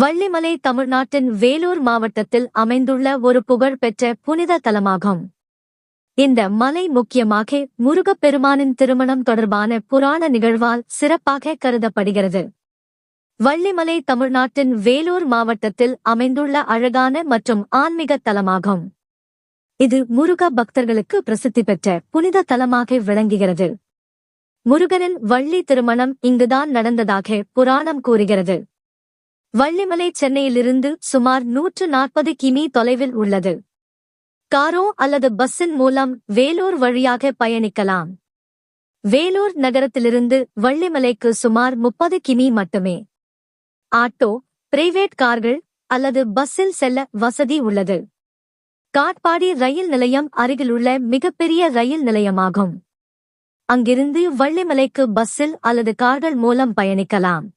வள்ளிமலை தமிழ்நாட்டின் வேலூர் மாவட்டத்தில் அமைந்துள்ள ஒரு புகழ்பெற்ற புனித தலமாகும். இந்த மலை முக்கியமாக முருகப்பெருமானின் திருமணம் தொடர்பான புராண நிகழ்வால் சிறப்பாக கருதப்படுகிறது. வள்ளிமலை தமிழ்நாட்டின் வேலூர் மாவட்டத்தில் அமைந்துள்ள அழகான மற்றும் ஆன்மீக தலமாகும். இது முருக பக்தர்களுக்கு பிரசித்தி பெற்ற புனித தலமாக விளங்குகிறது. முருகனின் வள்ளி திருமணம் இங்குதான் நடந்ததாக புராணம் கூறுகிறது. வள்ளிமலை சென்னையிலிருந்து சுமார் 140 கிமீ தொலைவில் உள்ளது. காரோ அல்லது பஸ்ஸின் மூலம் வேலூர் வழியாக பயணிக்கலாம். வேலூர் நகரத்திலிருந்து வள்ளிமலைக்கு சுமார் 30 கிமீ மட்டுமே. ஆட்டோ, பிரைவேட் கார்கள் அல்லது பஸ்ஸில் செல்ல வசதி உள்ளது. காட்பாடி ரயில் நிலையம் அருகிலுள்ள மிகப்பெரிய ரயில் நிலையமாகும். அங்கிருந்து வள்ளிமலைக்கு பஸ்ஸில் அல்லது கார்கள் மூலம் பயணிக்கலாம்.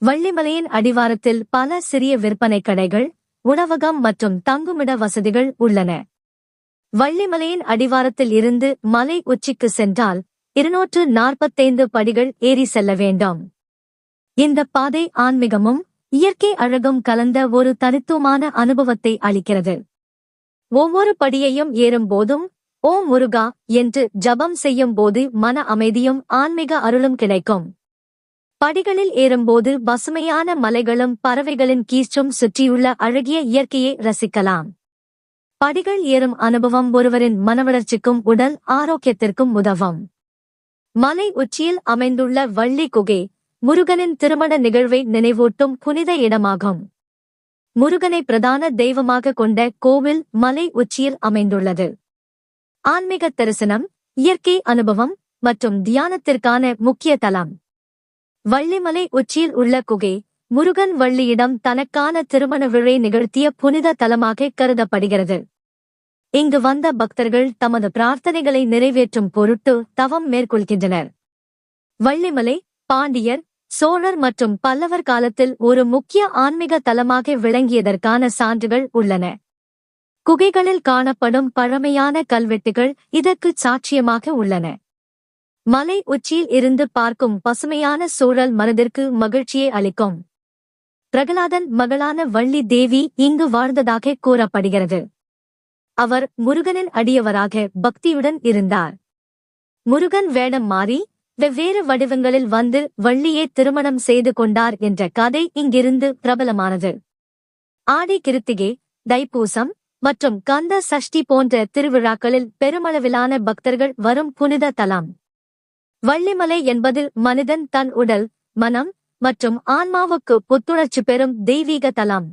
வள்ளிமலையின் அடிவாரத்தில் பல சிறிய விற்பனை கடைகள், உணவகம் மற்றும் தங்குமிட வசதிகள் உள்ளன. வள்ளிமலையின் அடிவாரத்தில் இருந்து மலை உச்சிக்கு சென்றால் 245 படிகள் ஏறி செல்ல வேண்டும். இந்த பாதை ஆன்மீகமும் இயற்கை அழகும் கலந்த ஒரு தனித்துவமான அனுபவத்தை அளிக்கிறது. ஒவ்வொரு படியையும் ஏறும்போதும் ஓம் முருகா என்று ஜபம் செய்யும் போது மன அமைதியும் ஆன்மீக அருளும் கிடைக்கும். படிகளில் ஏறும்போது பசுமையான மலைகளும் பறவைகளின் கீச்சும் சுற்றியுள்ள அழகிய இயற்கையை ரசிக்கலாம். படிகள் ஏறும் அனுபவம் ஒருவரின் மனவளர்ச்சிக்கும் உடல் ஆரோக்கியத்திற்கும் உதவும். மலை உச்சியில் அமைந்துள்ள வள்ளி குகை முருகனின் திருமண நிகழ்வை நினைவூட்டும் புனித இடமாகும். முருகனை பிரதான தெய்வமாக கொண்ட கோவில் மலை உச்சியில் அமைந்துள்ளது. ஆன்மீக தரிசனம், இயற்கை அனுபவம் மற்றும் தியானத்திற்கான முக்கிய தலம். வள்ளிமலை உச்சியில் உள்ள குகை முருகன் வள்ளியிடம் தனக்கான திருமண விழை நிகழ்த்திய புனித தலமாக கருதப்படுகிறது. இங்கு வந்த பக்தர்கள் தமது பிரார்த்தனைகளை நிறைவேற்றும் பொருட்டு தவம் மேற்கொள்கின்றனர். வள்ளிமலை பாண்டியர், சோழர் மற்றும் பல்லவர் காலத்தில் ஒரு முக்கிய ஆன்மீக தலமாக விளங்கியதற்கான சான்றுகள் உள்ளன. குகைகளில் காணப்படும் பழமையான கல்வெட்டுகள் இதற்கு சாட்சியமாக உள்ளன. மலை உச்சியில் இருந்து பார்க்கும் பசுமையான சூழல் மனதிற்கு மகிழ்ச்சியை அளிக்கும். பிரகலாதன் மகளான வள்ளி தேவி இங்கு வாழ்ந்ததாக கூறப்படுகிறது. அவர் முருகனின் அடியவராக பக்தியுடன் இருந்தார். முருகன் வேடம் மாறி வெவ்வேறு வடிவங்களில் வந்து வள்ளியை திருமணம் செய்து கொண்டார் என்ற கதை இங்கிருந்து பிரபலமானது. ஆடி கிருத்திகை, தைப்பூசம் மற்றும் கந்த சஷ்டி போன்ற திருவிழாக்களில் பெருமளவிலான பக்தர்கள் வரும் புனித தலம். வள்ளிமலை என்பது மனிதன் தன் உடல், மனம் மற்றும் ஆன்மாவுக்கு புத்துணர்ச்சி பெறும் தெய்வீக தலம்.